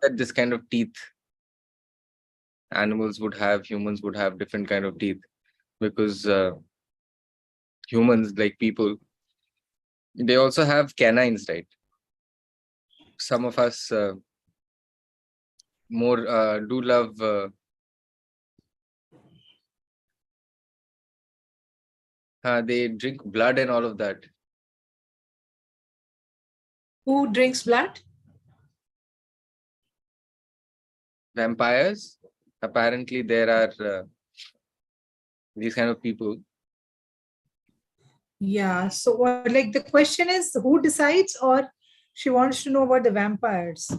that this kind of teeth animals would have, humans would have different kind of teeth, because humans, like people, they also have canines, right? Some of us more do love they drink blood and all of that. Who drinks blood? Vampires. Apparently, there are these kind of people. Yeah. So what, like the question is who decides, or she wants to know about the vampires?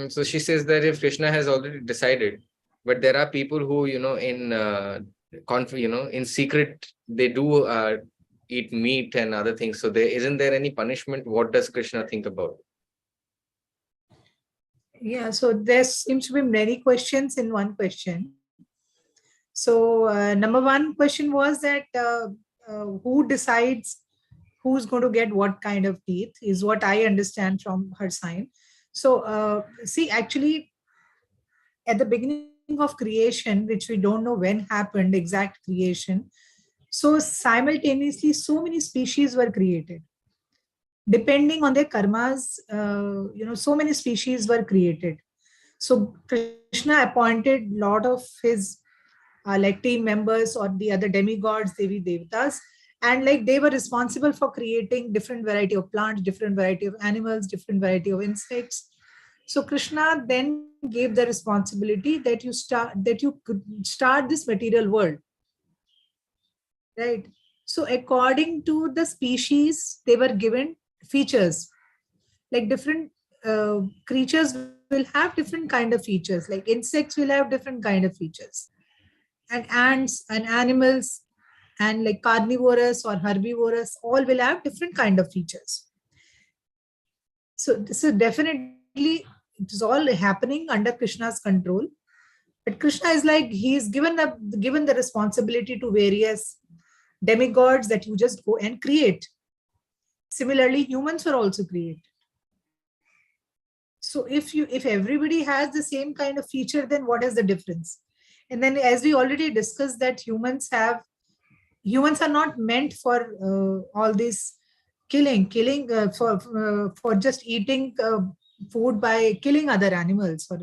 So she says that if Krishna has already decided, but there are people who, in in secret, they do eat meat and other things. So isn't there any punishment? What does Krishna think about? Yeah. So there seems to be many questions in one question. So number one question was that who decides who's going to get what kind of teeth is what I understand from her sign. So see, actually, at the beginning of creation, which we don't know when happened, exact creation, so simultaneously so many species were created. Depending on their karmas, so many species were created. So Krishna appointed lot of his like team members or the other demigods, Devi Devatas, and like they were responsible for creating different variety of plants, different variety of animals, different variety of insects. So Krishna then gave the responsibility that you could start this material world, right? So according to the species, they were given features, like different creatures will have different kind of features, like insects will have different kind of features, and ants and animals and like carnivorous or herbivorous all will have different kind of features. So this is definitely, it is all happening under Krishna's control. But Krishna is like, he's given the responsibility to various demigods that you just go and create. Similarly, humans are also created. So if everybody has the same kind of feature, then what is the difference? And then, as we already discussed, that humans are not meant for all this killing for just eating food by killing other animals or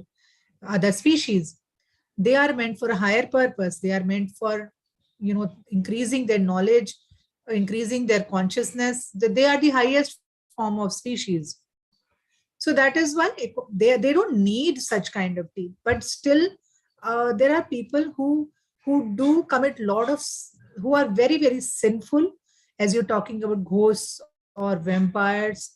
other species. They are meant for a higher purpose. They are meant for increasing their knowledge, increasing their consciousness. That they are the highest form of species. So that is why they don't need such kind of teeth. But still, there are people who do commit lot of who are very very sinful, as you're talking about ghosts or vampires.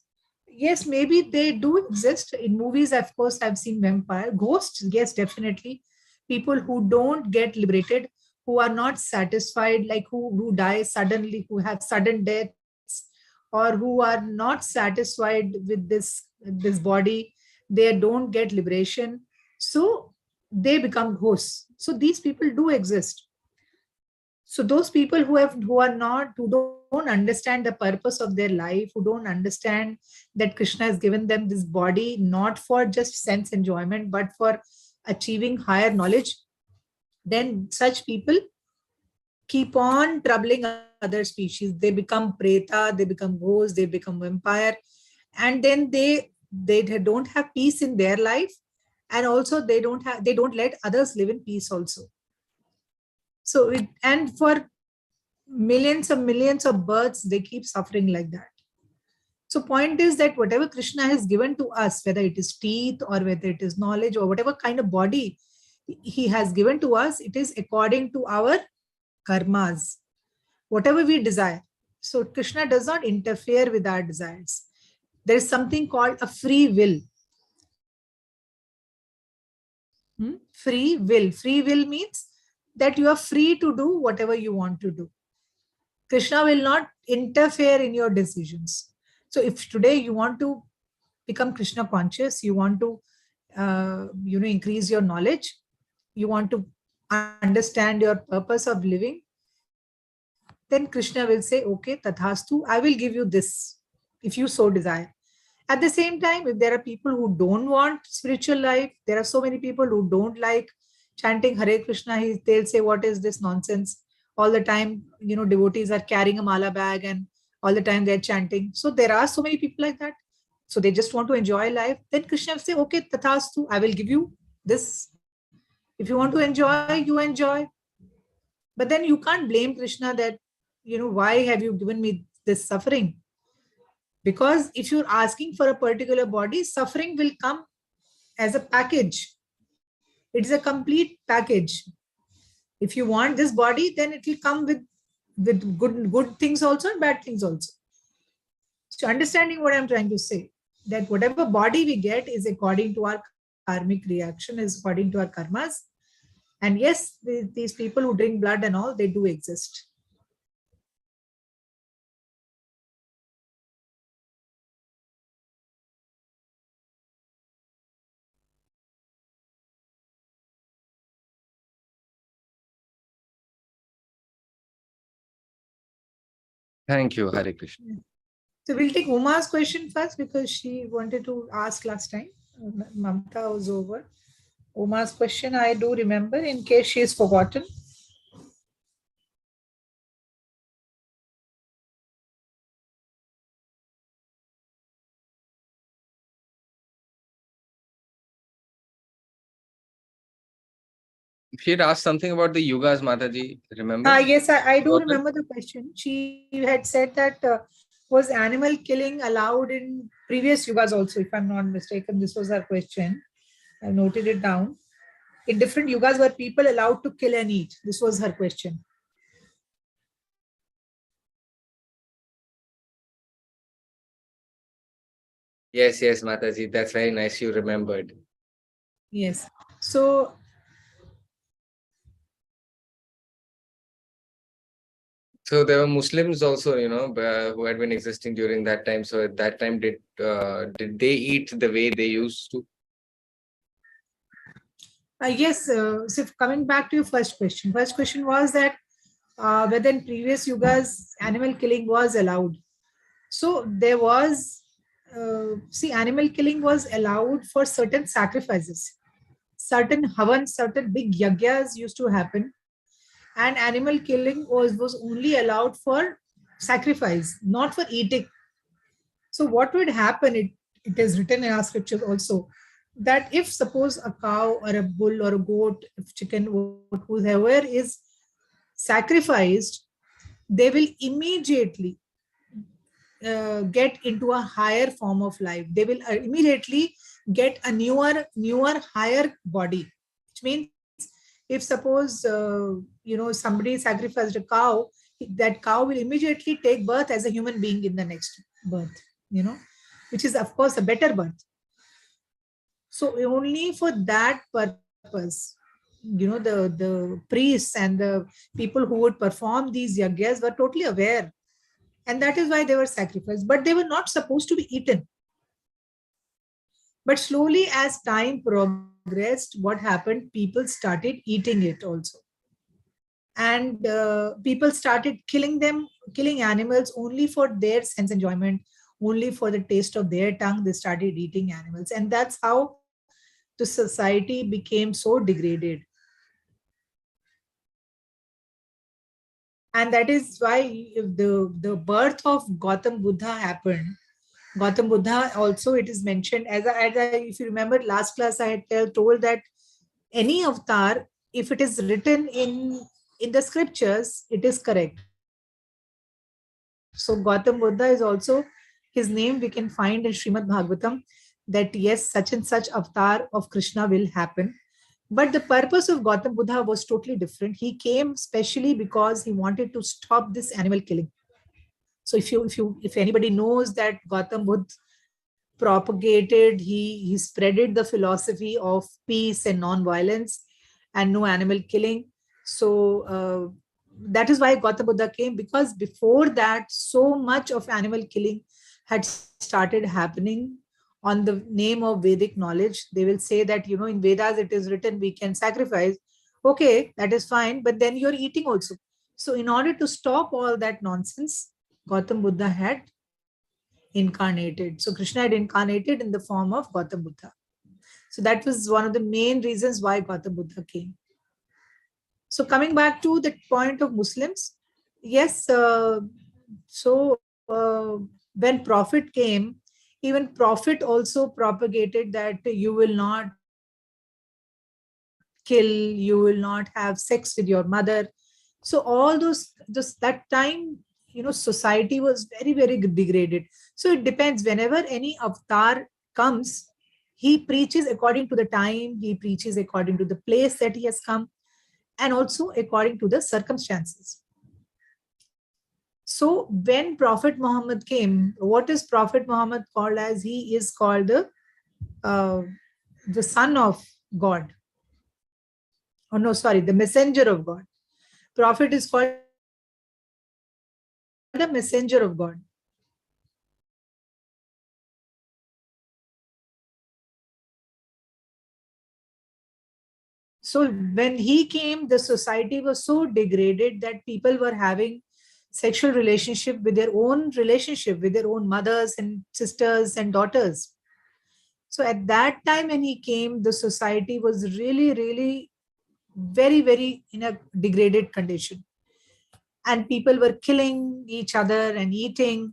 Yes, maybe they do exist in movies. Of course, I've seen vampire ghosts. Yes, definitely, people who don't get liberated, who are not satisfied, like who die suddenly, who have sudden deaths, or who are not satisfied with this body, they don't get liberation, so they become ghosts. So these people do exist. So those people who don't understand the purpose of their life, who don't understand that Krishna has given them this body not for just sense enjoyment but for achieving higher knowledge, then such people keep on troubling other species. They become preta, they become ghosts, they become vampire, and then they don't have peace in their life, and also they don't let others live in peace also. So and for millions of births they keep suffering like that. So point is that whatever Krishna has given to us, whether it is teeth or whether it is knowledge or whatever kind of body he has given to us, it is according to our karmas, whatever we desire. So Krishna does not interfere with our desires. There is something called a free will. Free will. Free will means that you are free to do whatever you want to do. Krishna will not interfere in your decisions. So if today you want to become Krishna conscious, you want to increase your knowledge, you want to understand your purpose of living, then Krishna will say, okay, tathastu, I will give you this if you so desire. At the same time, if there are people who don't want spiritual life, there are so many people who don't like chanting Hare Krishna, they'll say, what is this nonsense? All the time, devotees are carrying a mala bag and all the time they're chanting. So there are so many people like that. So they just want to enjoy life. Then Krishna will say, okay, tathastu, I will give you this. If you want to enjoy, you enjoy. But then you can't blame Krishna that, why have you given me this suffering? Because if you're asking for a particular body, suffering will come as a package. It is a complete package. If you want this body, then it will come with good things also and bad things also. So understanding what I'm trying to say, that whatever body we get is according to our karmic reaction, is according to our karmas. And yes, these people who drink blood and all, they do exist. Thank you, Hare Krishna. So we'll take Uma's question first because she wanted to ask last time. Mamta was over. Uma's question I do remember in case she is forgotten. She had asked something about the yugas, Mataji. Remember? Yes, I do About it? remember the question. She had said that was animal killing allowed in previous yugas also, if I'm not mistaken. This was her question. I noted it down. In different yugas, were people allowed to kill and eat? This was her question. Yes, Mataji. That's very nice. You remembered. Yes. So there were Muslims also, who had been existing during that time. So at that time, did they eat the way they used to? yes. So coming back to your first question was that whether in previous yugas animal killing was allowed. So there was, animal killing was allowed for certain sacrifices, certain havan, certain big yagyas used to happen, and animal killing was only allowed for sacrifice, not for eating. So what would happen? It is written in our scripture also that if suppose a cow or a bull or a goat, if chicken, whoever is sacrificed, they will immediately get into a higher form of life. They will immediately get a newer, higher body. Which means, if suppose somebody sacrificed a cow, that cow will immediately take birth as a human being in the next birth. Which is of course a better birth. So only for that purpose, the priests and the people who would perform these yagyas were totally aware, and that is why they were sacrificed, but they were not supposed to be eaten. But slowly as time progressed, what happened, people started eating it also, and people started killing animals only for their sense enjoyment, only for the taste of their tongue. They started eating animals, and that's how the society became so degraded. And that is why the birth of Gautam Buddha happened. Gautam Buddha also, it is mentioned if you remember last class, I had told that any avatar, if it is written in the scriptures, it is correct. So Gautam Buddha is also, his name we can find in Srimad Bhagavatam, that yes, such and such avatar of Krishna will happen. But the purpose of Gautam Buddha was totally different. He came specially because he wanted to stop this animal killing. So if anybody knows that Gautam Buddha propagated, he spreaded the philosophy of peace and non-violence and no animal killing. So that is why Gautama Buddha came, because before that, so much of animal killing had started happening on the name of Vedic knowledge. They will say that, in Vedas it is written we can sacrifice. Okay, that is fine, but then you're eating also. So in order to stop all that nonsense, Gautam Buddha had incarnated. So Krishna had incarnated in the form of Gautam Buddha. So that was one of the main reasons why Gautam Buddha came. So coming back to the point of Muslims, yes, when Prophet came, even Prophet also propagated that you will not kill, you will not have sex with your mother. So all that time, society was very, very degraded. So it depends. Whenever any avatar comes, he preaches according to the time, he preaches according to the place that he has come, and also according to the circumstances. So when Prophet Muhammad came, what is Prophet Muhammad called as? He is called uh, the son of God. Oh no, sorry, the messenger of God. Prophet is called a messenger of God. So when he came, the society was so degraded that people were having sexual relationship with their own mothers and sisters and daughters. So at that time when he came, the society was really, really very, very in a degraded condition. And people were killing each other and eating.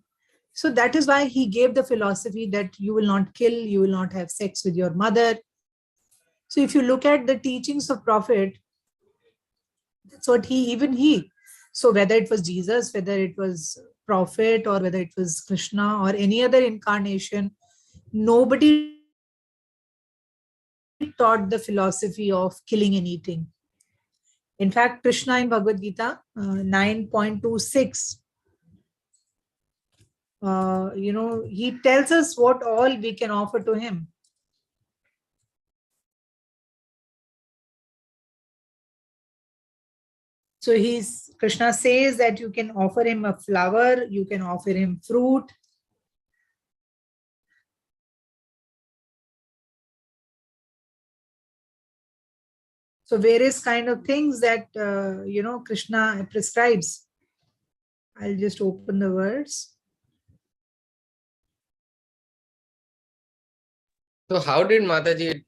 So that is why he gave the philosophy that you will not kill, you will not have sex with your mother. So if you look at the teachings of Prophet, that's what he. So whether it was Jesus, whether it was Prophet, or whether it was Krishna or any other incarnation, nobody taught the philosophy of killing and eating. In fact, Krishna in Bhagavad Gita 9.26, he tells us what all we can offer to him. So Krishna says that you can offer him a flower, you can offer him fruit. So various kind of things that Krishna prescribes. I'll just open the words. So how did Mataji,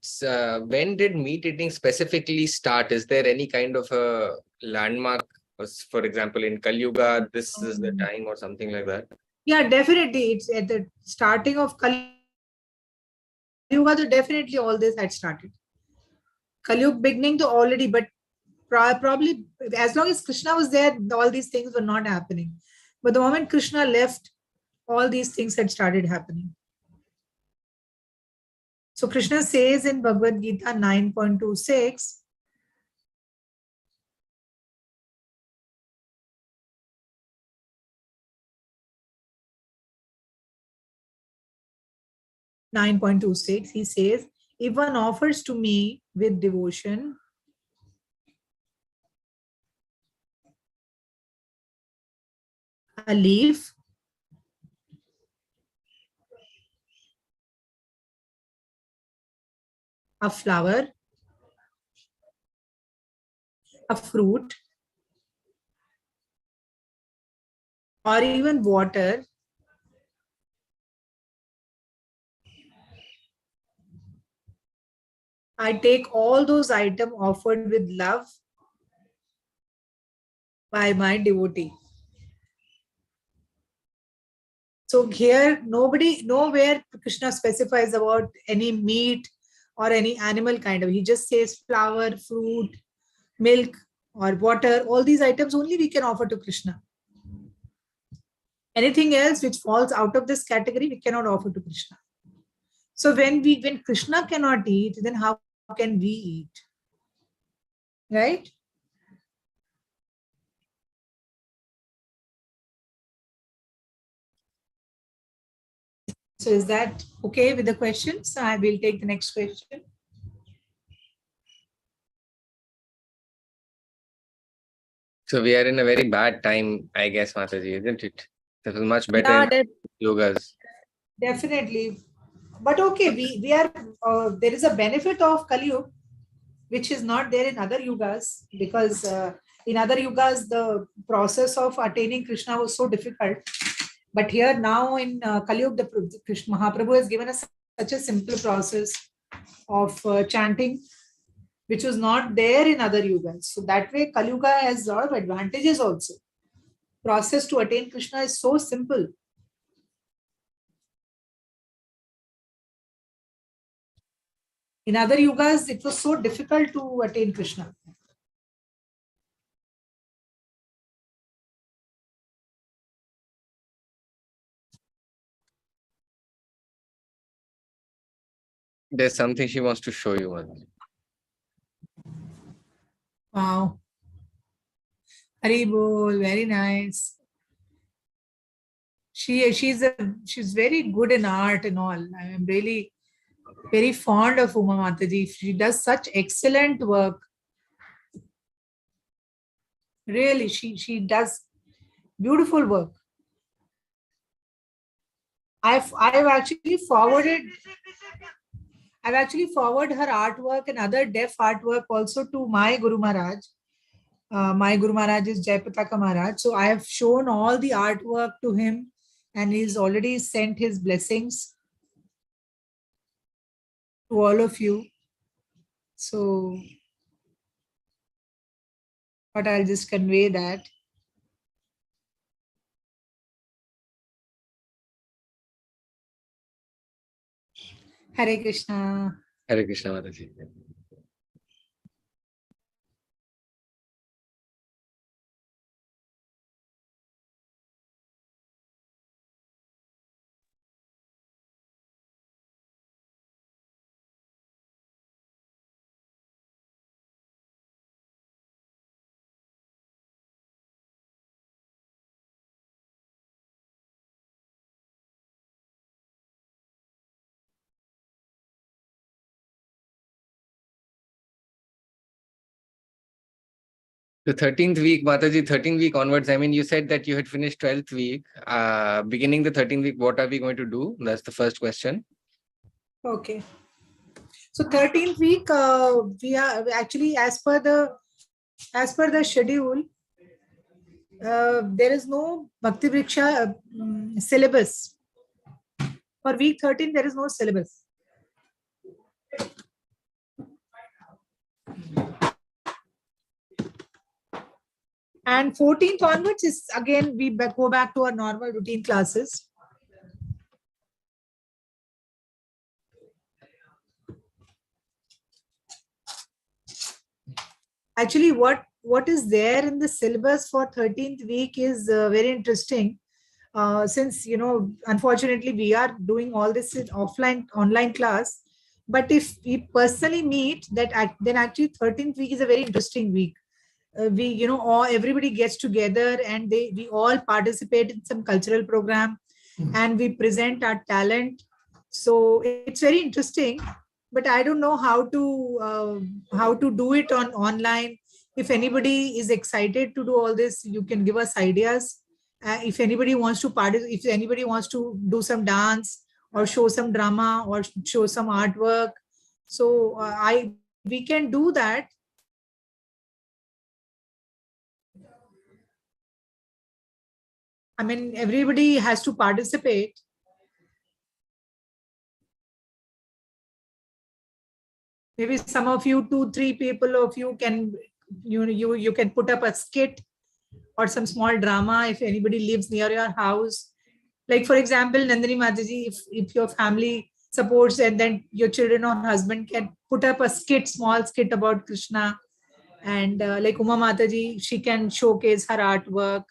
when did meat eating specifically start? Is there any kind of a landmark? For example, in Kali Yuga, this is the time or something like that? Yeah, definitely. It's at the starting of Kali Yuga, so definitely all this had started. Kali Yuga beginning to already, but probably as long as Krishna was there, all these things were not happening. But the moment Krishna left, all these things had started happening. So Krishna says in Bhagavad Gita 9.26, he says, if one offers to me with devotion a leaf, a flower, a fruit, or even water, I take all those items offered with love by my devotee. So here, nowhere Krishna specifies about any meat or any animal kind of. He just says flower, fruit, milk, or water. All these items only we can offer to Krishna. Anything else which falls out of this category, we cannot offer to Krishna. So when Krishna cannot eat, then how can we eat? Right? So is that okay with the questions? I will take the next question. So we are in a very bad time, I guess, Mataji, isn't it? This is much better Yeah, in yogas. definitely. But okay, we are there is a benefit of Kali Yuga, which is not there in other yugas, because in other yugas the process of attaining Krishna was so difficult. But here now in Kali Yuga, the Krishna Mahaprabhu has given us such a simple process of chanting, which was not there in other yugas. So that way, Kali Yuga has a lot of advantages also. Process to attain Krishna is so simple. In other yugas, it was so difficult to attain Krishna. There's something she wants to show you, Mataji. Wow. Hari Bol, very nice. She's very good in art and all. I am really very fond of Uma Mataji. She does such excellent work. Really, she does beautiful work. I've actually forwarded her artwork and other deaf artwork also to my Guru Maharaj. My Guru Maharaj is Jayapataka Maharaj. So I have shown all the artwork to him, and he's already sent his blessings to all of you. So, but I'll just convey that. Hare Krishna. Hare Krishna, Mataji. The 13th week, Mataji, 13th week onwards, I mean, you said that you had finished 12th week. Beginning the 13th week, what are we going to do? That's the first question. Okay. So 13th week, we are actually as per the schedule. There is no Bhakti Vriksha syllabus. For week 13, there is no syllabus. And 14th onwards is again, we go back to our normal routine classes. Actually, what is there in the syllabus for 13th week is very interesting. Since, unfortunately, we are doing all this in online class. But if we personally meet, then actually 13th week is a very interesting week. Everybody gets together and we all participate in some cultural program, and we present our talent. So it's very interesting, but I don't know how to do it online. If anybody is excited to do all this, you can give us ideas. If anybody wants to participate, if anybody wants to do some dance or show some drama or show some artwork, so I we can do that. I mean, everybody has to participate. Maybe some of you, 2, 3 people of you can, you can put up a skit or some small drama if anybody lives near your house. Like for example, Nandini Mataji, if your family supports, and then your children or husband can put up a small skit about Krishna. And like Uma Mataji, she can showcase her artwork.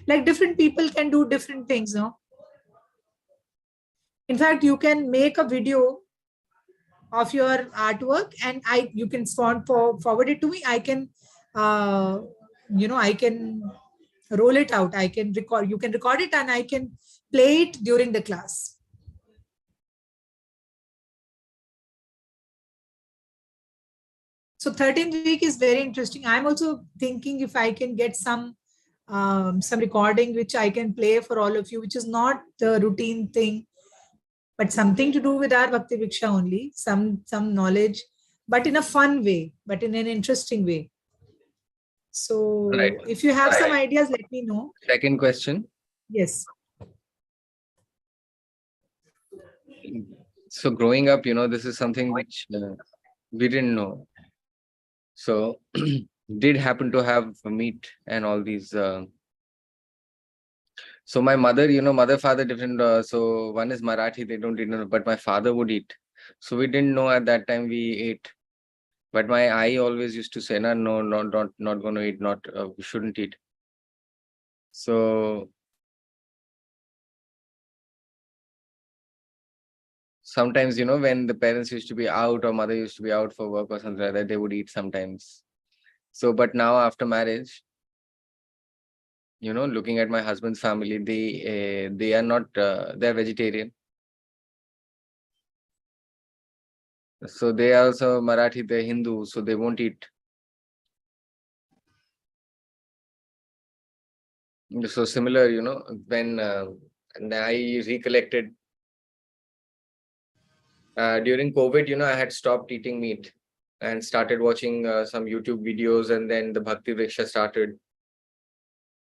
Like different people can do different things, no? In fact, you can make a video of your artwork, and you can forward it to me. I can I can roll it out. I can record, you can record it, and I can play it during the class. So 13th week is very interesting. I'm also thinking if I can get some recording which I can play for all of you, which is not the routine thing, but something to do with our Bhakti Vriksha only, some knowledge, but in a fun way, but in an interesting way. Right. So if you have some ideas, let me know. Second question. Yes. So growing up, this is something which we didn't know. So did happen to have meat and all these. So my mother, mother, father, different. So one is Marathi, they don't eat, but my father would eat. So we didn't know at that time we ate. But my eye always used to say, no, no, not going to eat, we shouldn't eat. So sometimes, when the parents used to be out or mother used to be out for work or something like that, they would eat sometimes. So, but now after marriage, looking at my husband's family, they are not, they're vegetarian. So they are also Marathi, they're Hindu, so they won't eat. So similar, when and I recollected during COVID, I had stopped eating meat and started watching some YouTube videos, and then the Bhakti Vriksha started.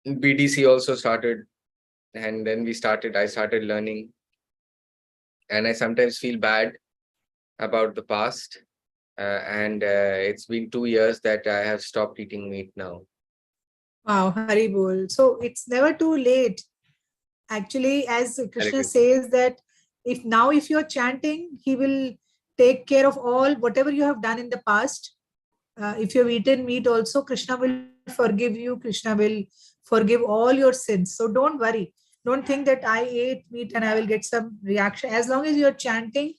BDC also started, and then I started learning, and I sometimes feel bad about the past. And it's been 2 years that I have stopped eating meat now. Wow, Hari Bol. So it's never too late. Actually, as Hare Krishna Krishna. says that if you're chanting, he will take care of all whatever you have done in the past. If you've eaten meat also, Krishna will forgive you. Krishna will forgive all your sins. So don't worry. Don't think that I ate meat and I will get some reaction. As long as you're chanting,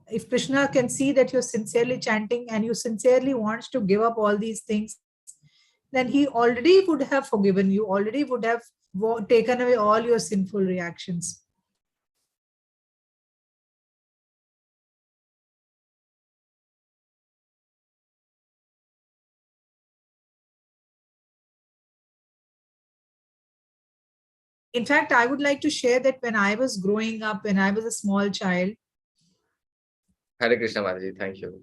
if Krishna can see that you're sincerely chanting and you sincerely wants to give up all these things, then he already would have forgiven you, already would have taken away all your sinful reactions. In fact, I would like to share that when I was growing up, when I was a small child, Hare Krishna Mataji, thank you.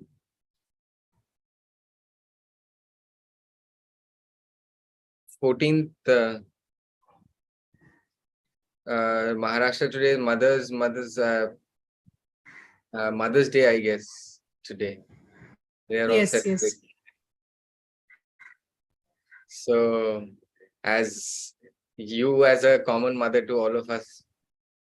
14th Maharashtra today, Mother's Day, I guess, today. They are all yes, celebrating. yes. So, as you, as a common mother to all of us,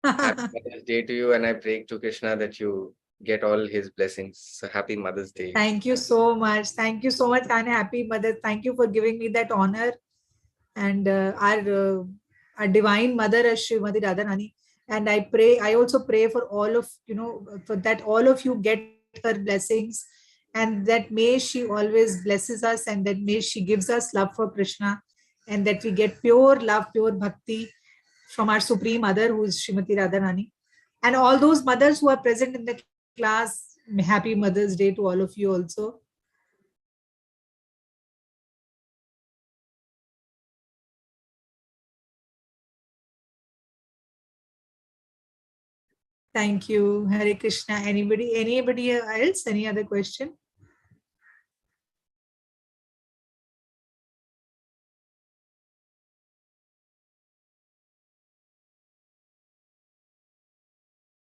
happy Mother's Day to you, and I pray to Krishna that you get all his blessings. So, happy Mother's Day. Thank you so much. Thank you so much, and happy mother. Thank you for giving me that honor. And our divine mother as Srimati Radharani. And I also pray for all of, for that all of you get her blessings, and that may she always blesses us, and that may she gives us love for Krishna, and that we get pure love, pure bhakti from our Supreme Mother, who is Srimati Radharani. And all those mothers who are present in the class, happy Mother's Day to all of you also. Thank you. Hare Krishna. Anybody else? Any other question?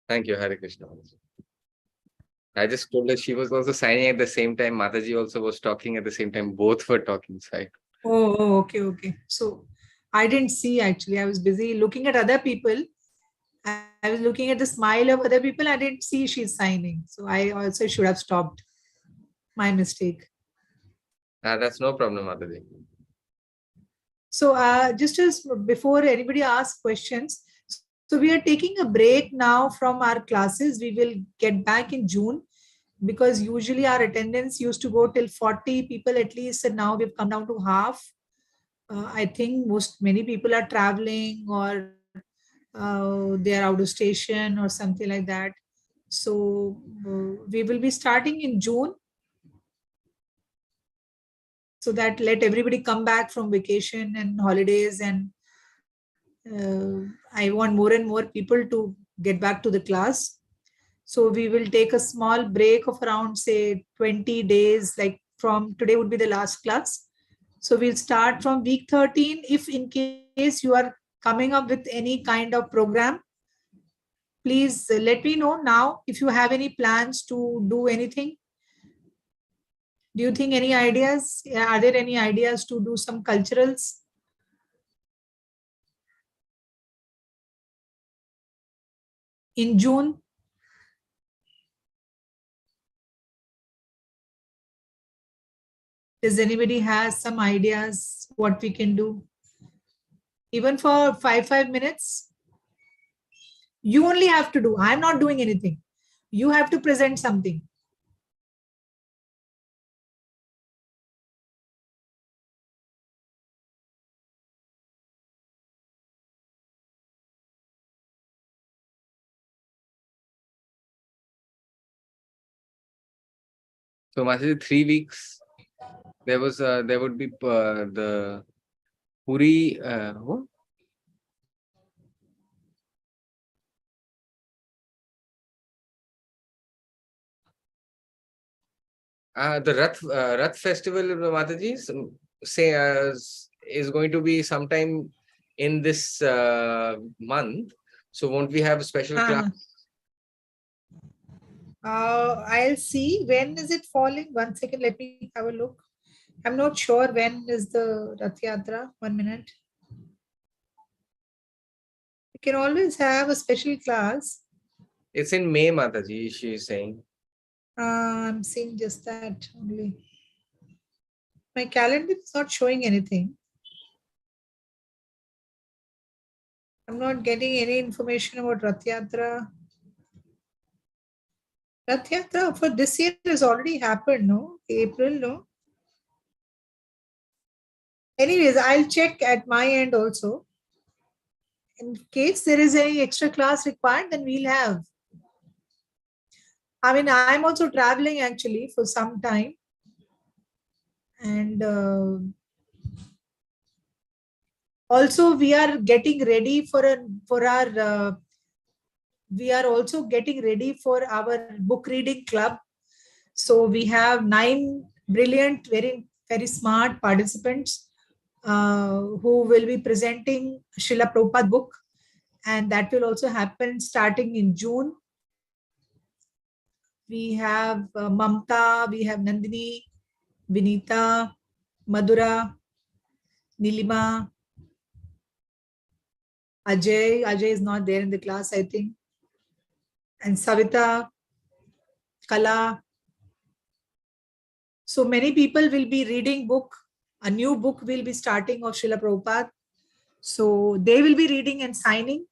Thank you, Hare Krishna. I just told her she was also signing at the same time. Mataji also was talking at the same time. Both were talking. So Okay, okay. So I didn't see actually. I was busy looking at other people. I was looking at the smile of other people. I didn't see she's signing. So I also should have stopped. My mistake. that's no problem, Mataji. So just as before anybody asks questions, so we are taking a break now from our classes. We will get back in June, because usually our attendance used to go till 40 people at least, and now we've come down to half. I think many people are traveling, or they are out of station or something like that. So we will be starting in June. so that let everybody come back from vacation and holidays, and I want more and more people to get back to the class. So we will take a small break of around say 20 days, like from today would be the last class. So we'll start from week 13. If in case you are coming up with any kind of program, please let me know now if you have any plans to do anything. Do you think any ideas? Are there any ideas to do some culturals? In June? Does anybody has some ideas what we can do? Even for 5 minutes? You only have to do. I'm not doing anything. You have to present something. So Mataji, 3 weeks. There would be the Puri. What? The Rath festival, Mataji, say is going to be sometime in this month. So won't we have a special class? I'll see when is it falling. 1 second, let me have a look. I'm not sure when is the Rath Yatra. 1 minute. We can always have a special class. It's in May, Mataji, she is saying. I'm seeing just that only. My calendar is not showing anything. I'm not getting any information about Rath Yatra. Rath Yatra for this year has already happened, no? April, no? Anyways, I'll check at my end also. In case there is any extra class required, then we'll have. I mean, I'm also traveling actually for some time. And also we are getting ready we are also getting ready for our book reading club. So we have 9 brilliant, very, very smart participants who will be presenting Srila Prabhupada book. And that will also happen starting in June. We have Mamta, we have Nandini, Vinita, Madhura, Nilima, Ajay. Ajay is not there in the class, I think. And Savita, Kala. So many people will be reading book. A new book will be starting of Srila Prabhupada. So they will be reading and signing.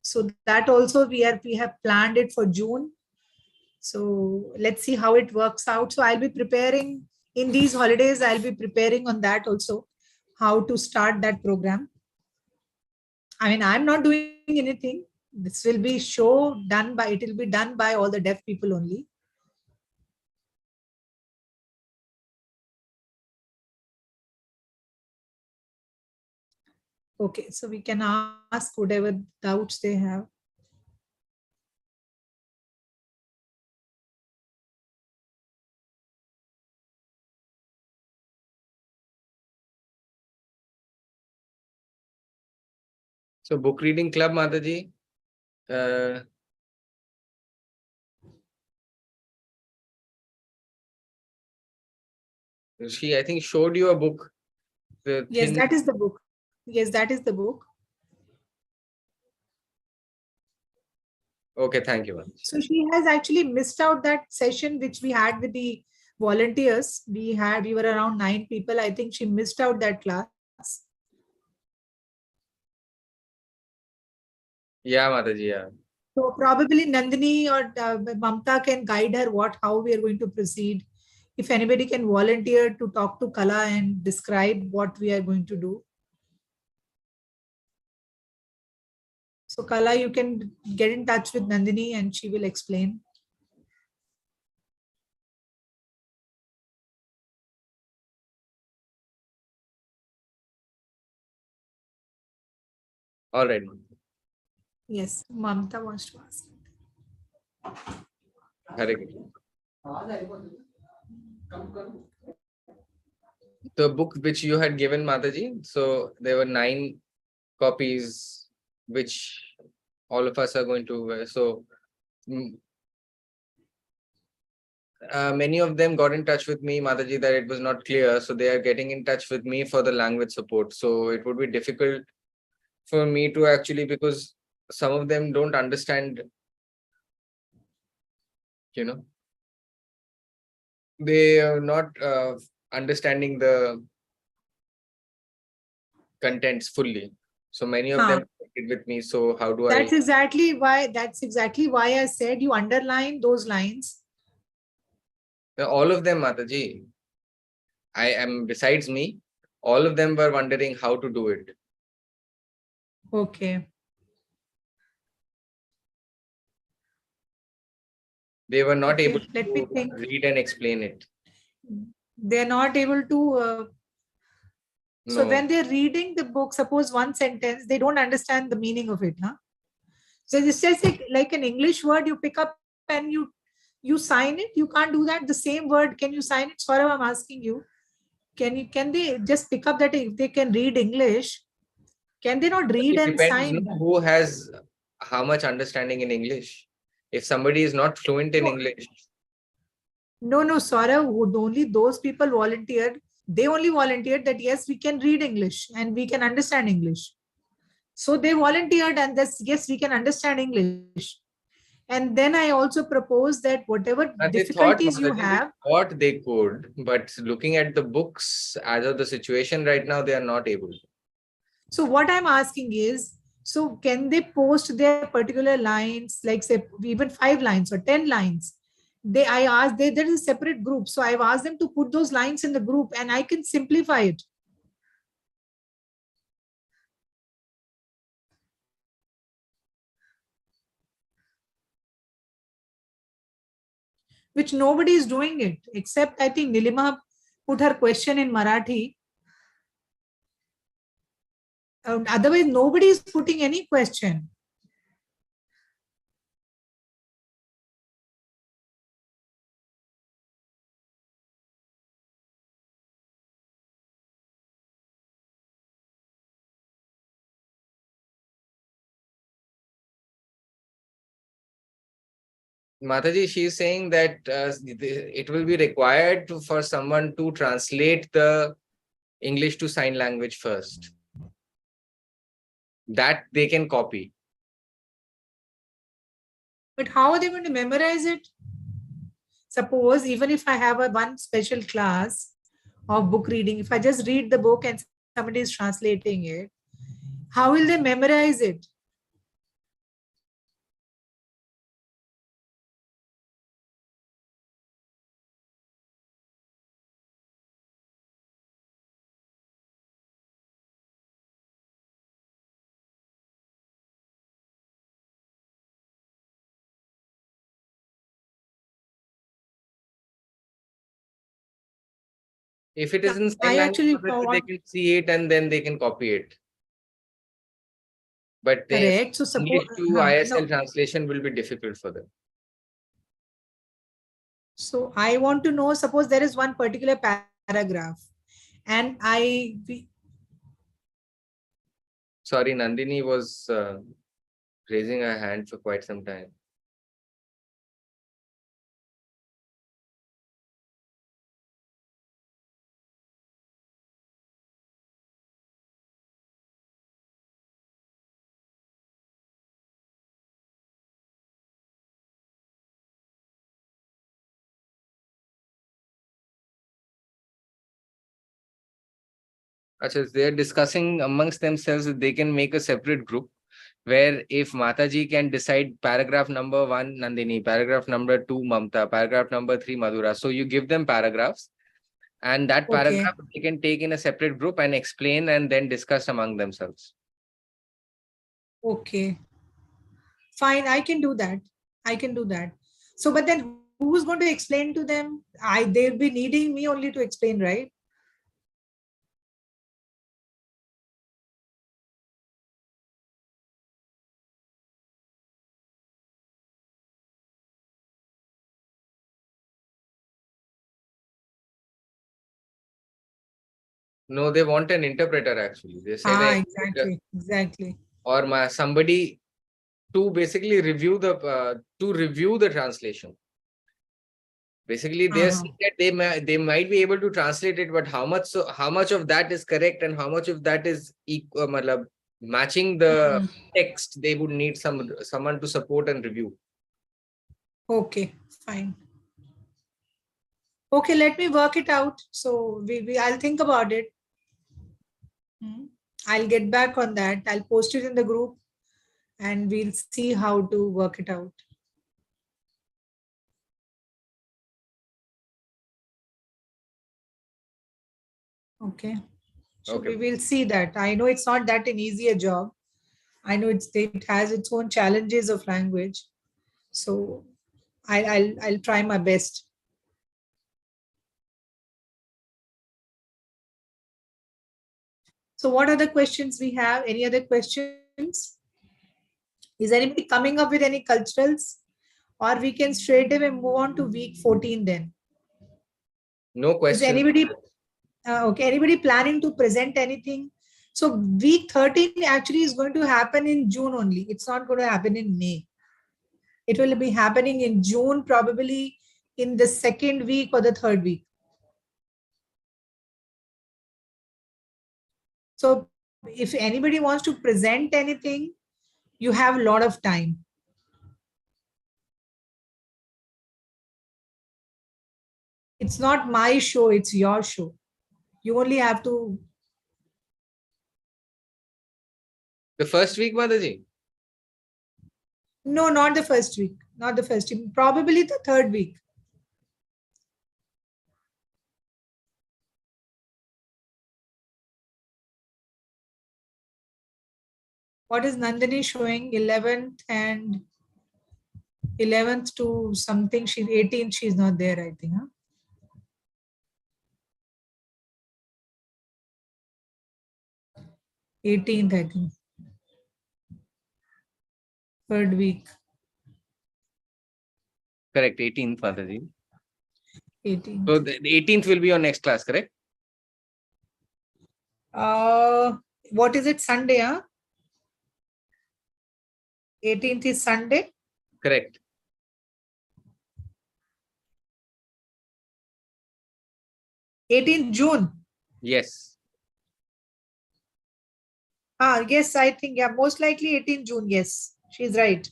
So that also we have planned it for June. So let's see how it works out. So I'll be preparing in these holidays. I'll be preparing on that also, how to start that program. I mean, I'm not doing anything. This will be it will be done by all the deaf people only. Okay, so we can ask whatever doubts they have. So book reading club, Mataji. She, I think, showed you a book. Yes, that is the book. Yes, that is the book. Okay, thank you. So she has actually missed out that session which we had with the volunteers. We were around 9 people. I think she missed out that class. Yeah, Mataji, yeah. So probably Nandini or Mamta can guide her how we are going to proceed. If anybody can volunteer to talk to Kala and describe what we are going to do. So Kala, you can get in touch with Nandini and she will explain. All right. Yes, Mamta wants to ask. Hare Krishna. The book which you had given, Mataji, so there were 9 copies which all of us are going to wear. So many of them got in touch with me, Mataji, that it was not clear. So they are getting in touch with me for the language support. So it would be difficult for me to actually, because some of them don't understand, they are not understanding the contents fully. So many of them did with me. So how do That's exactly why I said you underline those lines. All of them, Mataji. I am, besides me, all of them were wondering how to do it. Okay. They were not able Let me to think. read and explain it. They're not able to. So No. when they're reading the book, suppose one sentence, they don't understand the meaning of it, huh? So it's just like an English word you pick up and you sign it. You can't do that. The same word, can you sign it? Saurav, I'm asking you. Can they just pick up that if they can read English? Can they not read It and depends, sign? who has how much understanding in English. If somebody is not fluent in English. No, Saurav, only those people volunteered. They only volunteered that yes, we can read English and we can understand English. So they volunteered and this, yes, we can understand English. And then I also propose that whatever difficulties you have. What they could, but looking at the books as of the situation right now, they are not able. So what I'm asking is, so can they post their particular lines, like say even 5 lines or 10 lines? I asked, there is a separate group. So I've asked them to put those lines in the group and I can simplify it. Which nobody is doing it, except I think Nilima put her question in Marathi. Otherwise, nobody is putting any question. Mataji, she is saying that it will be required for someone to translate the English to sign language first. That they can copy. But how are they going to memorize it? Suppose even if I have one special class of book reading, if I just read the book and somebody is translating it, how will they memorize it? If it is in sign I language, actually they can see it and then they can copy it. But the correct. So suppose English to ISL translation will be difficult for them. So I want to know, suppose there is one particular paragraph and Sorry, Nandini was raising her hand for quite some time. Achha, they are discussing amongst themselves that they can make a separate group where if Mataji can decide paragraph number 1, Nandini, paragraph number 2, Mamta, paragraph number 3, Madhura. So you give them paragraphs and that paragraph they can take in a separate group and explain and then discuss among themselves. Okay. Fine, I can do that. So, but then who's going to explain to them? They'll be needing me only to explain, right? No, they want an interpreter actually. They say the interpreter exactly. or somebody to basically review the translation. Basically, they are saying that they might be able to translate it, but how much of that is correct and how much of that is matching the text, they would need someone to support and review. Okay, fine. Okay, let me work it out. So I'll think about it. I'll get back on that. I'll post it in the group and we'll see how to work it out. Okay. So Okay. we will see that. I know it's not that an easier job. I know it has its own challenges of language. So I'll try my best. So what other questions we have? Any other questions? Is anybody coming up with any culturals? Or we can straight away move on to week 14 then. No Is question. anybody okay? Anybody planning to present anything? So week 13 actually is going to happen in June only. It's not going to happen in May. It will be happening in June, probably in the second week or the third week. So if anybody wants to present anything, you have a lot of time. It's not my show, it's your show. You only have to. The first week, Mataji? No, not the first week. Not the first week. Probably the third week. What is Nandini showing? 11th and 11th to something. She's 18th. She's not there, I think. Huh? 18th, I think. Third week. Correct, 18th, Mataji. 18th. So the 18th will be your next class, correct? What is it? Sunday, huh? 18th is Sunday. Correct. 18th June. Yes. Yes, I think, yeah, most likely 18th June. Yes, she's right.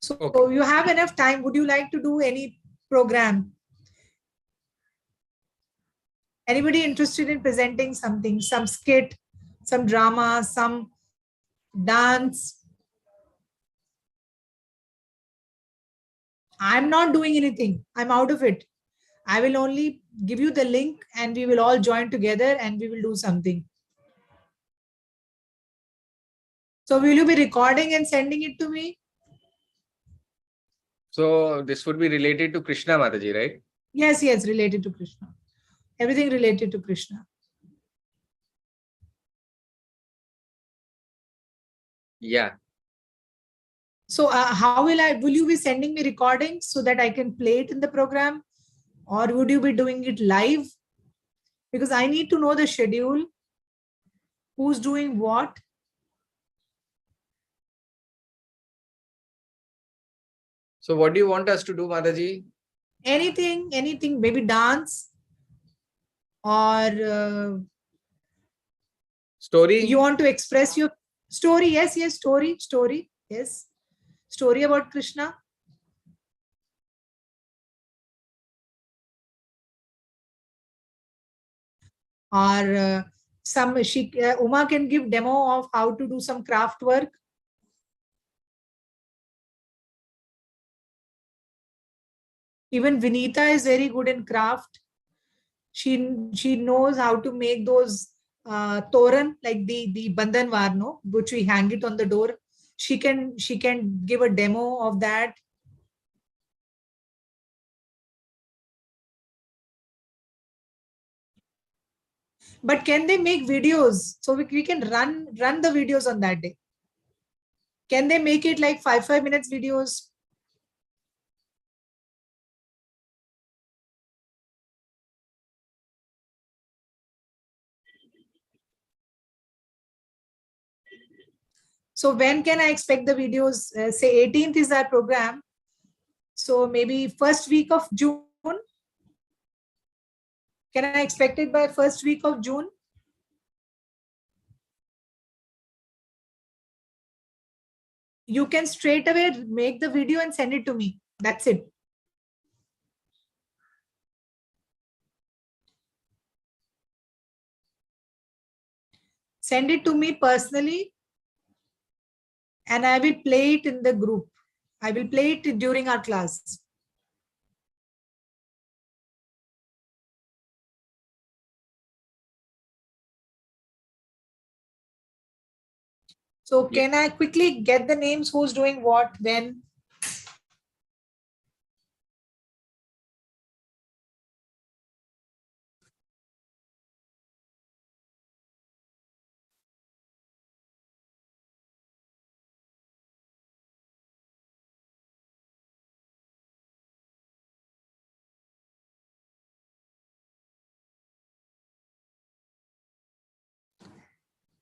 So Okay. you have enough time. Would you like to do any program? Anybody interested in presenting something, some skit, some drama, some dance? I'm not doing anything. I'm out of it. I will only give you the link and we will all join together and we will do something. So will you be recording and sending it to me? So this would be related to Krishna, Mataji, right? Yes, yes, related to Krishna. Everything related to Krishna. Yeah. So how will you be sending me recordings so that I can play it in the program? Or would you be doing it live? Because I need to know the schedule, who's doing what. So what do you want us to do, Mataji? Anything, maybe dance or Story? you want to express your story. Yes, yes, story, yes. Story about Krishna. Or Uma can give demo of how to do some craft work. Even Vinita is very good in craft. She knows how to make those toran, like the bandan varno, which we hang it on the door. She can give a demo of that. But can they make videos so we can run the videos on that day? Can they make it like 5 minutes videos? So when can I expect the videos? Say 18th is our program. So maybe first week of June. Can I expect it by first week of June? You can straight away make the video and send it to me. That's it. Send it to me personally and I will play it in the group. I will play it during our class. So can I quickly get the names who's doing what when?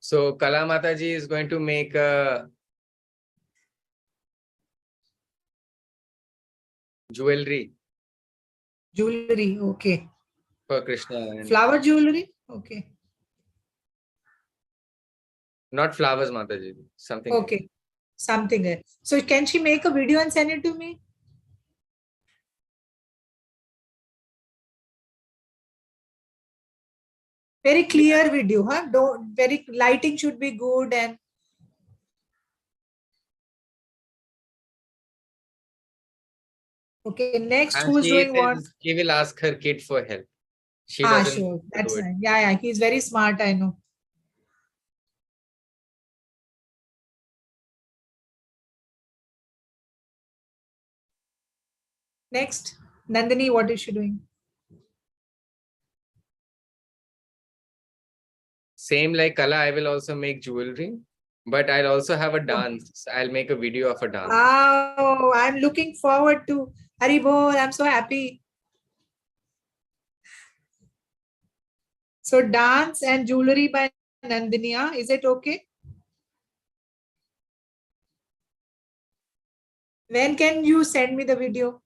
So Kala Mataji is going to make a jewelry Jewelry, okay. for Krishna. And Flower jewelry, okay. not flowers, Mataji. Something else. Okay, something else. So can she make a video and send it to me? Very clear video, huh? Don't very lighting should be good and okay. Next, And who's doing what? she will ask her kid for help. She doesn't Sure. do That's it. nice. Yeah, he's very smart. I know. Next, Nandini, what is she doing? Same like Kala, I will also make jewelry, but I'll also have a dance. I'll make a video of a dance. Wow, I'm looking forward to Haribol. I'm so happy. So dance and jewelry by Nandiniya. Is it okay? When can you send me the video?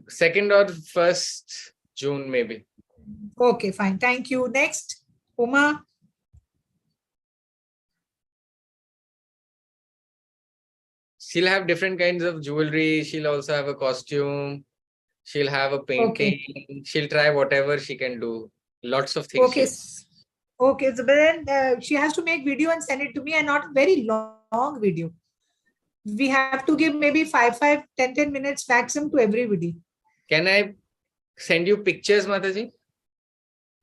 Second or first June, maybe. Okay, fine. Thank you. Next, Uma. She'll have different kinds of jewelry. She'll also have a costume. She'll have a painting. Okay. She'll try whatever she can do. Lots of things. Okay. Okay. So but then she has to make video and send it to me and not very long video. We have to give maybe 10 minutes maximum to every video. Can I send you pictures, Mataji?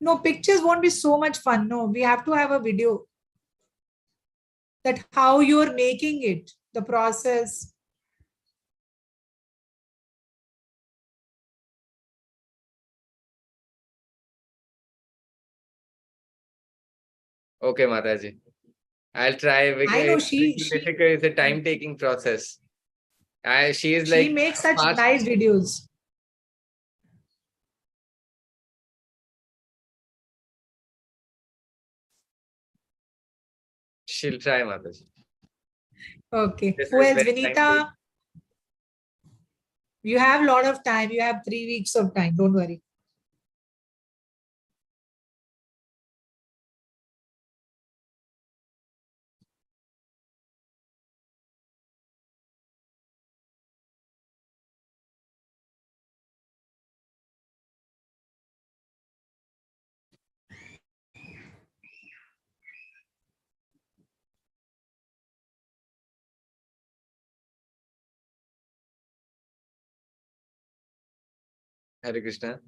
No, pictures won't be so much fun. No, we have to have a video that how you're making it, the process. Okay, Mataji. I'll try. I know It's difficult. It's a time-taking process. She is like makes such fast. nice videos. She'll try, Mataji. Okay. This Who is else? very Vinita? time-taking. You have a lot of time. You have 3 weeks of time. Don't worry. Hare Krishna.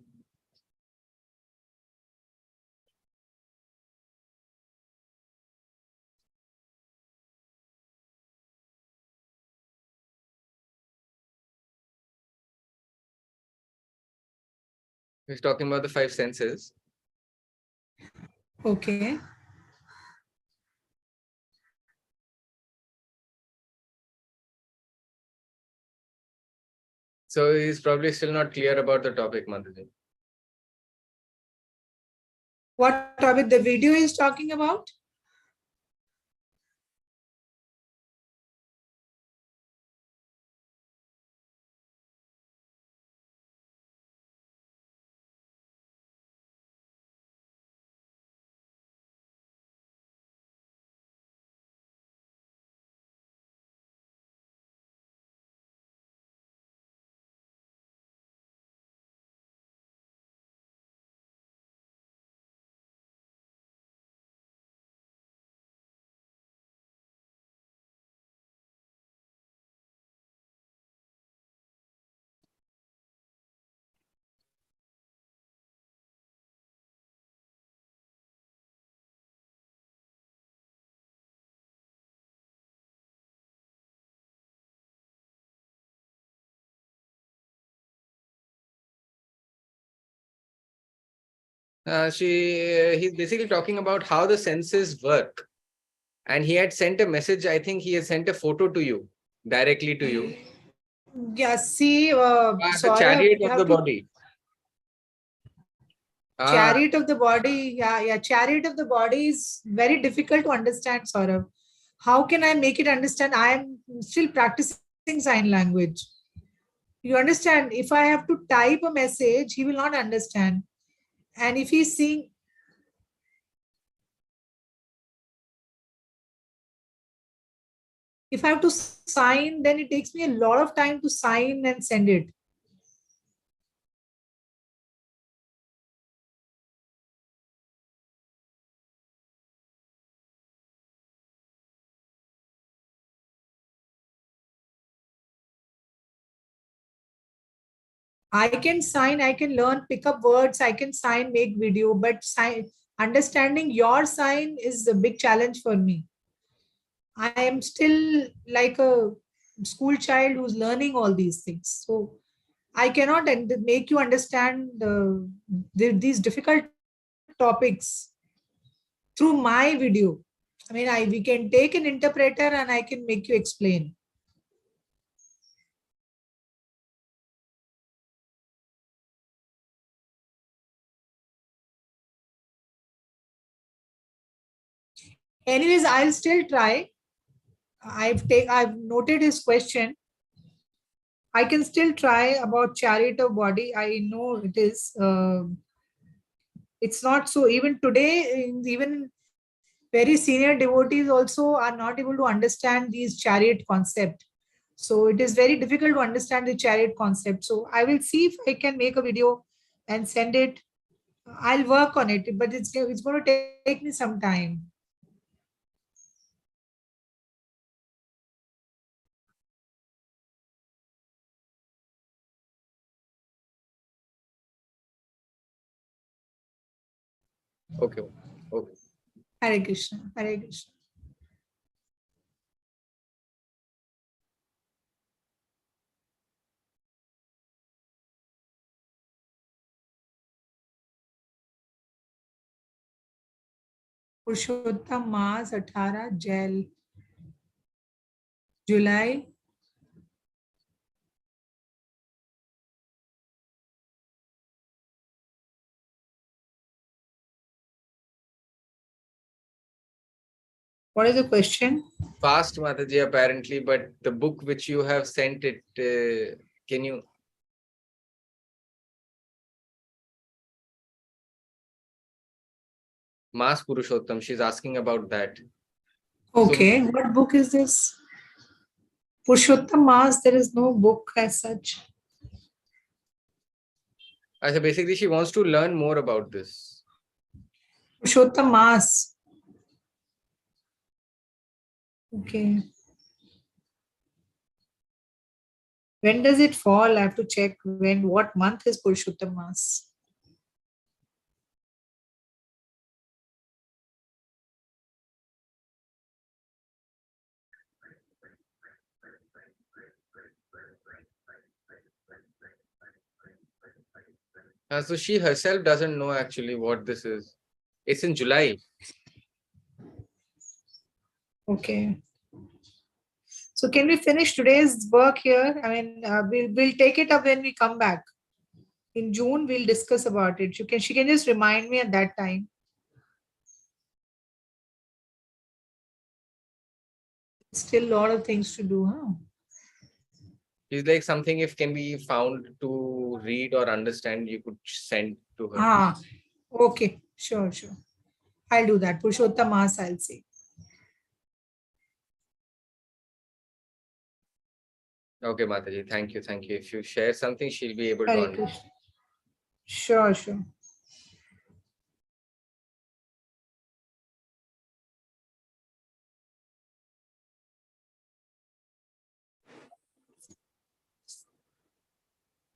He's talking about the five senses. Okay. So he's probably still not clear about the topic, Mataji. What topic the video is talking about? He's basically talking about how the senses work. And he had sent a message. I think he has sent a photo to you, directly to you. Yeah, see, The Saurabh, chariot you of have the to body. chariot of the body. Yeah, chariot of the body is very difficult to understand, Saurabh. How can I make it understand? I am still practicing sign language. You understand? If I have to type a message, he will not understand. And if he's seeing, if I have to sign, then it takes me a lot of time to sign and send it. I can sign, I can learn, pick up words, I can sign, make video, but understanding your sign is a big challenge for me. I am still like a school child who's learning all these things. So I cannot make you understand these difficult topics through my video. I mean, we can take an interpreter and I can make you explain. Anyways, I'll still try. I've noted his question. I can still try about chariot of body. I know it is. It's not so. Even today, even very senior devotees also are not able to understand these chariot concept. So it is very difficult to understand the chariot concept. So I will see if I can make a video and send it. I'll work on it, but it's going to take me some time. Okay. Okay. Hare Krishna. Hare Krishna. Purushottam mass 18 July What is the question? Fast, Mataji, apparently, but the book which you have sent it, can you? Mass Purushottam, she's asking about that. Okay, so, what book is this? Purushottam Mas, there is no book as such. So basically, she wants to learn more about this. Purushottam Mas. Okay. When does it fall? I have to check what month is Purushottam Mas. So she herself doesn't know actually what this is. It's in July. Okay. So can we finish today's work here? I mean, we'll take it up when we come back. In June, we'll discuss about it. She can just remind me at that time. Still a lot of things to do, huh? It's like something if can be found to read or understand, you could send to her. Ah, okay. Sure. I'll do that. Purushottam I'll say. Okay, Mataji. Thank you. If you share something, she'll be able to Hare understand. Krishna. Sure.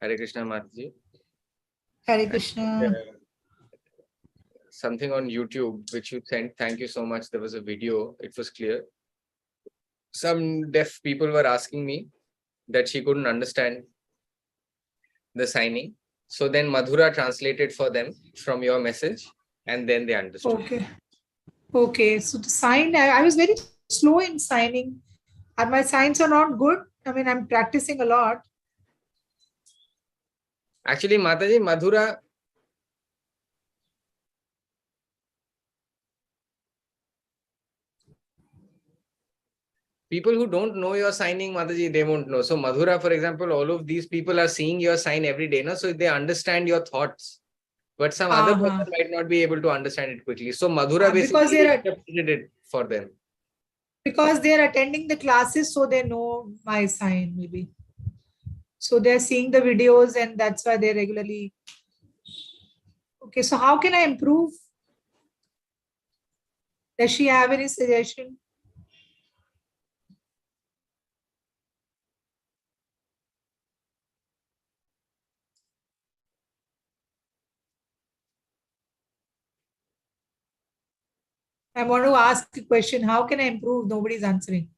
Hare Krishna, Mataji. Hare Krishna. Something on YouTube which you sent. Thank you so much. There was a video. It was clear. Some deaf people were asking me that she couldn't understand the signing. So then Madhura translated for them from your message, and then they understood. Okay. So to sign, I was very slow in signing. And my signs are not good. I mean, I'm practicing a lot. Actually, Mataji, Madhura, people who don't know your signing, Mataji, they won't know. So Madhura, for example, all of these people are seeing your sign every day, no? So they understand your thoughts. But some other person might not be able to understand it quickly. So Madhura basically interpreted it for them. Because they're attending the classes, so they know my sign, maybe. So they're seeing the videos, and that's why they regularly. Okay, so how can I improve? Does she have any suggestion? I want to ask a question. How can I improve? Nobody's answering.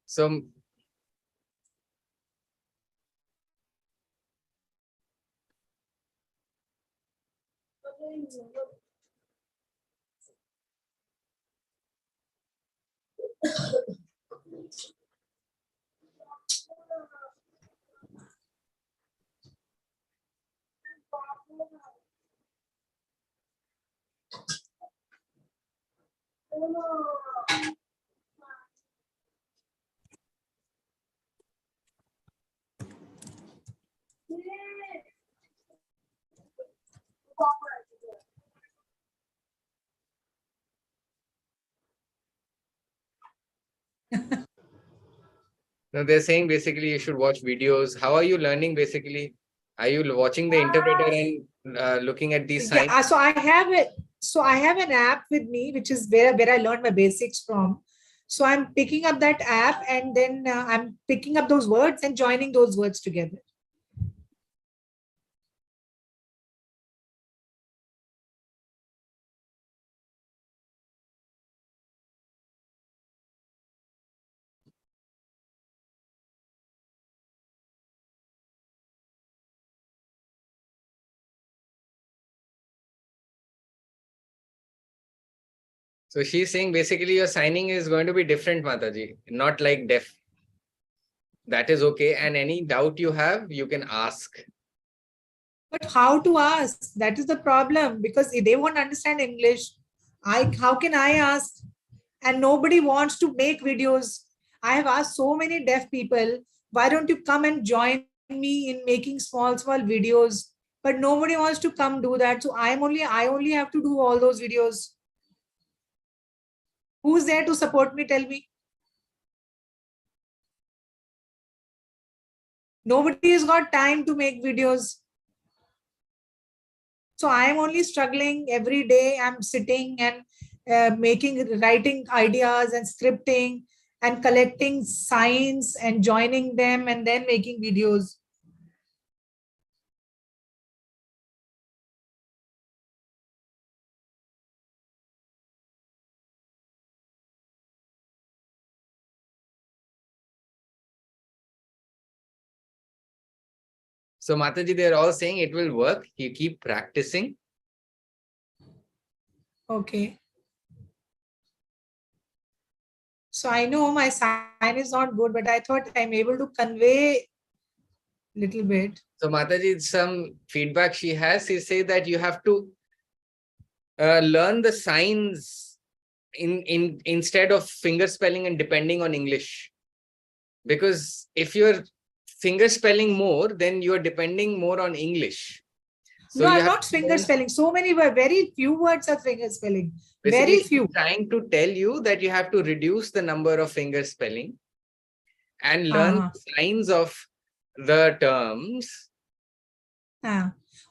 So no, they're saying basically you should watch videos. How are you learning basically? Are you watching the interpreter and looking at these signs? Yeah, so I have it. So I have an app with me, which is where I learned my basics from. So I'm picking up that app, and then I'm picking up those words and joining those words together. So she's saying basically your signing is going to be different, Mataji, not like deaf. That is okay. And any doubt you have, you can ask. But how to ask? That is the problem, because if they won't understand English, how can I ask? And nobody wants to make videos. I have asked so many deaf people, why don't you come and join me in making small videos? But nobody wants to come do that. So I only have to do all those videos. Who's there to support me? Tell me. Nobody has got time to make videos. So I am only struggling every day. I'm sitting and writing ideas and scripting and collecting signs and joining them and then making videos. So Mataji, they're all saying it will work. You keep practicing. Okay. So I know my sign is not good, but I thought I'm able to convey little bit. So Mataji, some feedback she has, she say that you have to learn the signs instead of finger spelling and depending on English. Because if you're finger spelling more, then you're depending more on English. So No, you I'm have not finger spelling. So many were very few words are finger spelling. basically Very few. trying to tell you that you have to reduce the number of finger spelling and learn signs of the terms.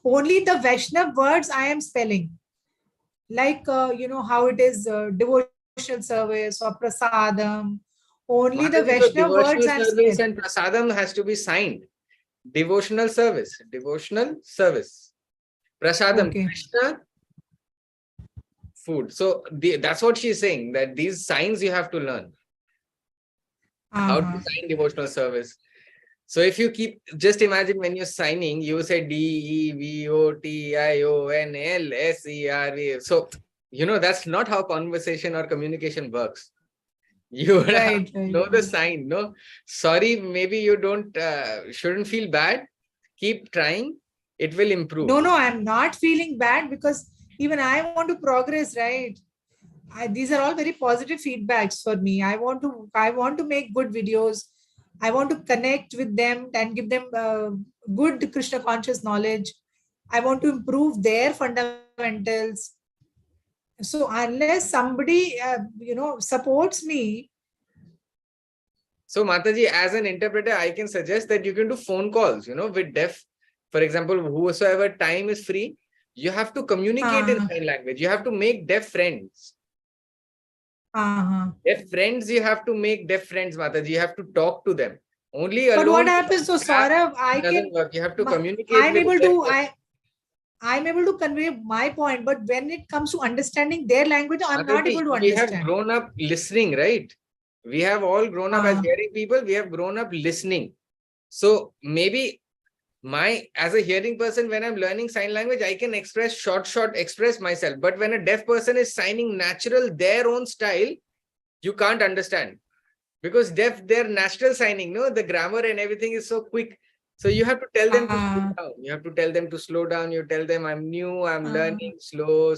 Only the Vaishnav words I am spelling. Like, how it is devotional service or prasadam. Only the Mataji, so Vaishnav words devotional I'm service spelling. and prasadam has to be signed. Devotional service. Prasadam, Okay. Krishna, food. So that's what she's saying, that these signs you have to learn. How to sign devotional service. So if you just imagine when you're signing, you say DEVOTIONLSERE. So, that's not how conversation or communication works. You would have to know the sign. No, sorry, maybe you shouldn't feel bad. Keep trying. It will improve. No, I'm not feeling bad because even I want to progress, right? These are all very positive feedbacks for me. I want to make good videos. I want to connect with them and give them good Krishna conscious knowledge. I want to improve their fundamentals. So unless somebody supports me. So Mataji, as an interpreter, I can suggest that you can do phone calls, with deaf. For example, whosoever time is free, you have to communicate in sign language. You have to make deaf friends. Deaf friends, you have to make deaf friends, Mataji. You have to talk to them. Only alone. But what happens? So Saurav, doesn't work. You have to communicate. I'm able to convey my point, but when it comes to understanding their language, I'm not able to understand. We have grown up listening, right? We have all grown up as hearing people. We have grown up listening. So maybe as a hearing person, when I'm learning sign language, I can express express myself. But when a deaf person is signing natural, their own style, you can't understand. Because deaf, their natural signing, the grammar and everything is so quick. So you have to tell them to slow down. You have to tell them to slow down. You tell them, I'm new, I'm learning, slow,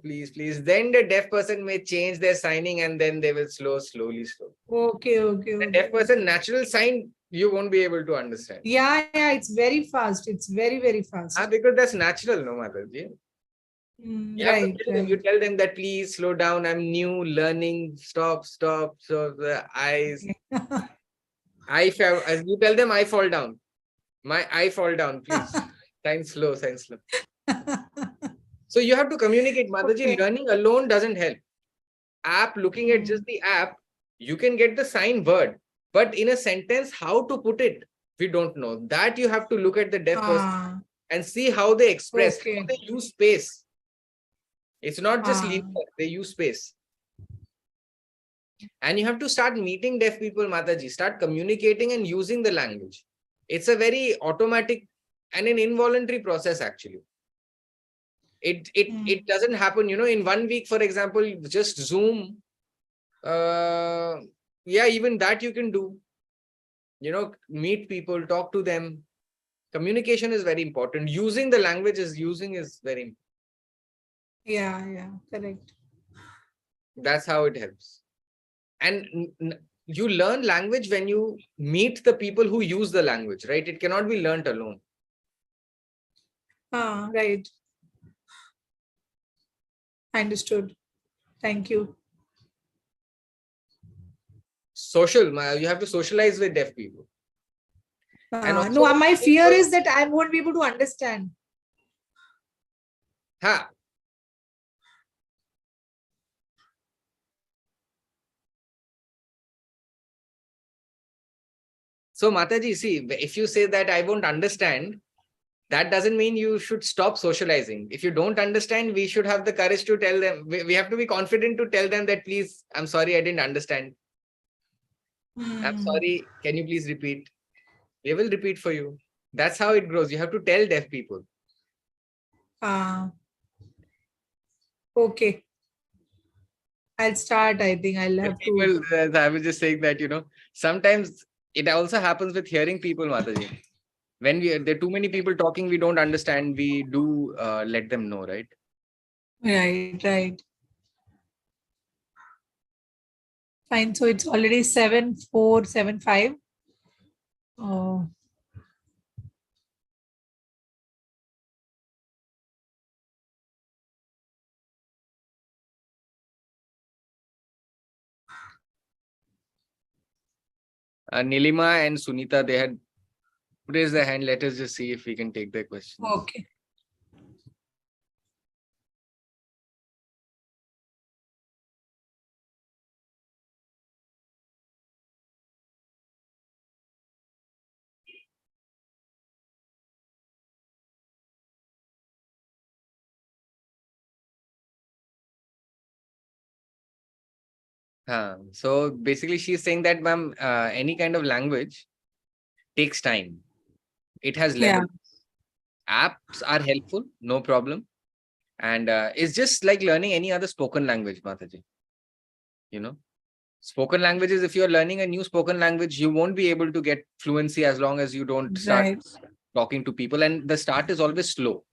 please. Then the deaf person may change their signing and then they will slowly. Okay. The deaf person, natural sign, you won't be able to understand. Yeah, it's very fast. It's very, very fast. Because that's natural, no, Mataji. Right. You tell them that please slow down. I'm new, learning. Stop. So the eyes. As you tell them, I fall down. My eye fall down, please. Sign slow. So you have to communicate, Mataji. Okay. Learning alone doesn't help. Looking at just the app, you can get the sign word. But in a sentence, how to put it, we don't know. That you have to look at the deaf person and see how they express, how they use space. It's not just linear, they use space. And you have to start meeting deaf people, Mataji. Start communicating and using the language. It's a very automatic and an involuntary process, actually. It doesn't happen, in 1 week, for example, just Zoom. Even that you can do. Meet people, talk to them. Communication is very important. Using the language is very important. Yeah, correct. That's how it helps. And you learn language when you meet the people who use the language, right? It cannot be learnt alone. Right. Understood. Thank you. You have to socialize with deaf people. No, my fear is that I won't be able to understand. So Mataji, see, if you say that I won't understand, that doesn't mean you should stop socializing. If you don't understand, we should have the courage to tell them. We have to be confident to tell them that, please, I'm sorry, I didn't understand. I'm sorry, can you please repeat? They will repeat for you. That's how it grows. You have to tell deaf people. Okay. I'll start. I think I'll have People, to. I was just saying that, sometimes it also happens with hearing people, Mataji. When there are too many people talking, we don't understand. We do let them know, right? Right, right. Fine. So it's already 7:4, 7:05. Oh, Nilima and Sunita, they had raised their hand. Let us just see if we can take their questions. okay. So basically, she's saying that, ma'am, any kind of language takes time. It has Yeah. levels. Apps are helpful, no problem. And it's just like learning any other spoken language, Mataji. Spoken languages, if you're learning a new spoken language, you won't be able to get fluency as long as you don't start Right. talking to people. And the start is always slow. You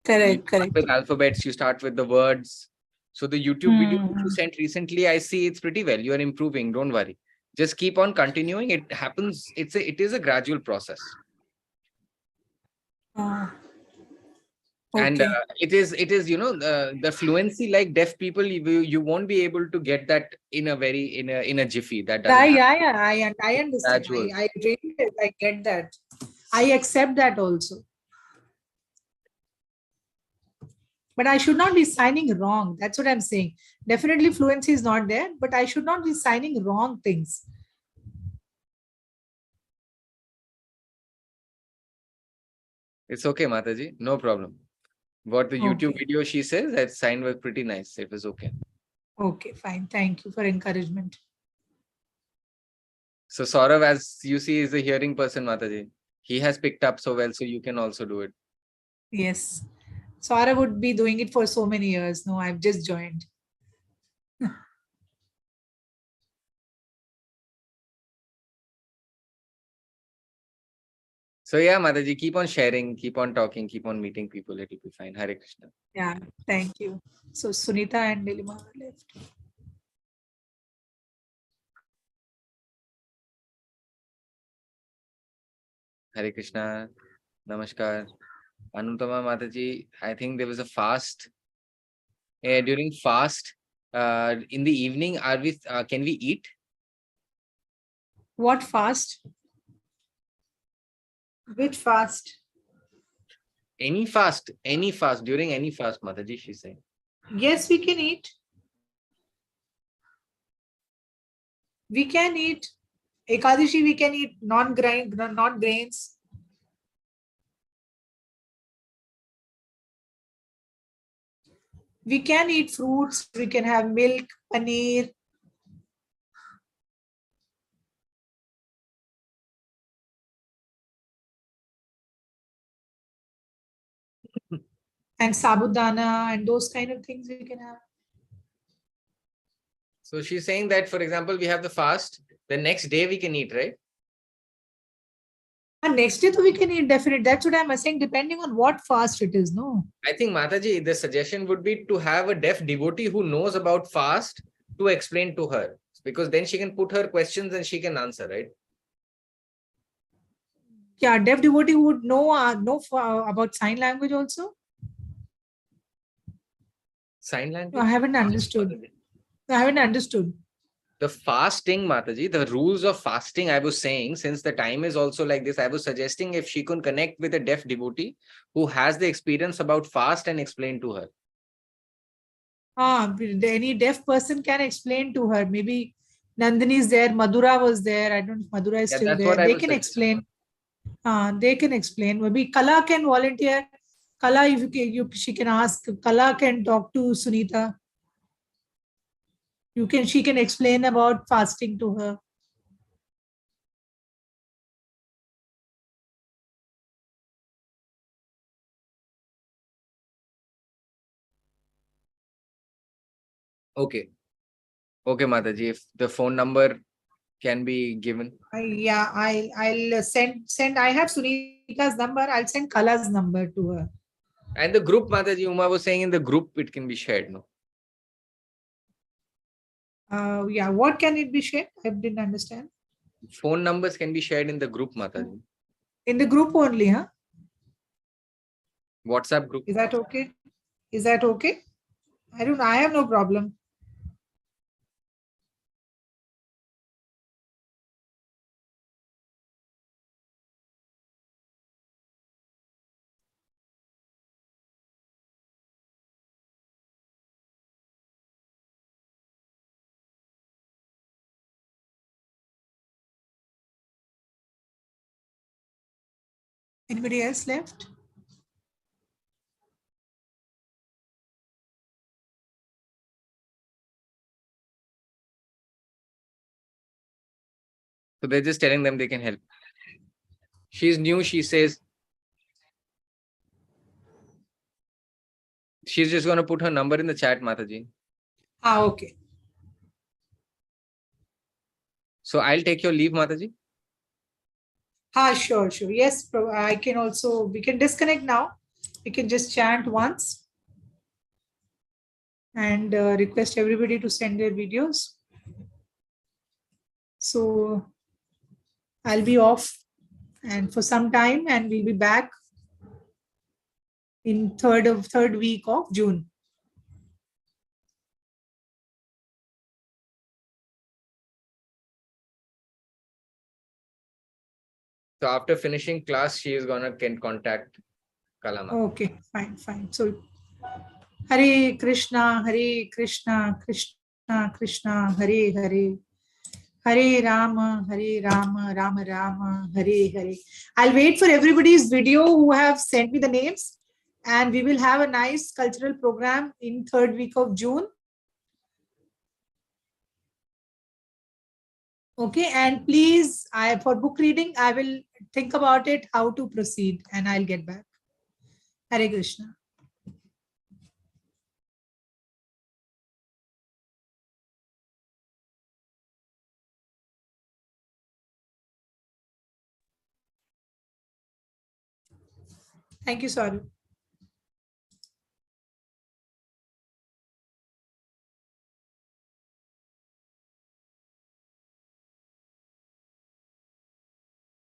Correct. start Correct. with alphabets, you start with the words. So the YouTube video which you sent recently, I see it's pretty well. You are improving. Don't worry. Just keep on continuing. It happens. It is a gradual process. And Okay. it is the fluency like deaf people, you won't be able to get that in a jiffy. That Yeah, doesn't happen. yeah, yeah. I understand. Gradual. I really I get that. I accept that also. But I should not be signing wrong. That's what I'm saying. Definitely fluency is not there, but I should not be signing wrong things. It's okay, Mataji. No problem. What the YouTube Okay. video she says, that sign was pretty nice. It was okay. Okay, fine. Thank you for encouragement. So Saurav, as you see, is a hearing person, Mataji. He has picked up so well, so you can also do it. Yes. Sora would be doing it for so many years. No, I've just joined. So yeah, Mataji, keep on sharing, keep on talking, keep on meeting people. It'll be fine. Hare Krishna. Yeah, thank you. So Sunita and Nilima are left. Hare Krishna. Namaskar. Anutama Mataji, I think there was a fast. During fast, in the evening, can we eat? What fast? Which fast? Any fast, during any fast, Mataji, she's saying. Yes, we can eat. We can eat. Ekadashi, we can eat non-grain, not grains. We can eat fruits. We can have milk, paneer. And sabudana and those kind of things we can have. So she's saying that, for example, we have the fast, the next day we can eat, right? And next day, we can eat definitely. That's what I'm saying, depending on what fast it is, no? I think, Mataji, the suggestion would be to have a deaf devotee who knows about fast to explain to her, because then she can put her questions and she can answer, right? Yeah, deaf devotee would know about sign language also. Sign language? I haven't understood. I haven't understood. The fasting, Mataji, the rules of fasting, I was saying, since the time is also like this, I was suggesting if she could connect with a deaf devotee who has the experience about fast and explain to her. Any deaf person can explain to her. Maybe Nandini is there, Madhura was there. I don't know if Madhura is Yeah, still that's there. what I They was can suggesting. explain. They can explain. Maybe Kala can volunteer. Kala, if she can ask. Kala can talk to Sunita. She can explain about fasting to her. Okay. Okay, Mataji. If the phone number can be given. Yeah, I'll send. I have Sunita's number. I'll send Kala's number to her. And the group, Mataji, Uma was saying in the group it can be shared, no? Yeah, what can it be shared? I didn't understand. Phone numbers can be shared in the group, Mataji. In the group only, huh? WhatsApp group. Is that okay? Is that okay? I have no problem. Anybody else left? So they're just telling them they can help. She's new, she says. She's just going to put her number in the chat, Mataji. Okay. So I'll take your leave, Mataji. Sure. Yes, I can also, we can disconnect now. We can just chant once and request everybody to send their videos. So I'll be off and for some time, and we'll be back in third week of June. So after finishing class, she is going to can contact Kalama. Okay, fine. So Hare Krishna, Krishna Krishna, Hare Hare. Hare Rama, Rama Rama, Hare Hare. I'll wait for everybody's video who have sent me the names, and we will have a nice cultural program in third week of June. Okay, and please, for book reading, I will think about it, how to proceed, and I'll get back. Hare Krishna. Thank you, Saru.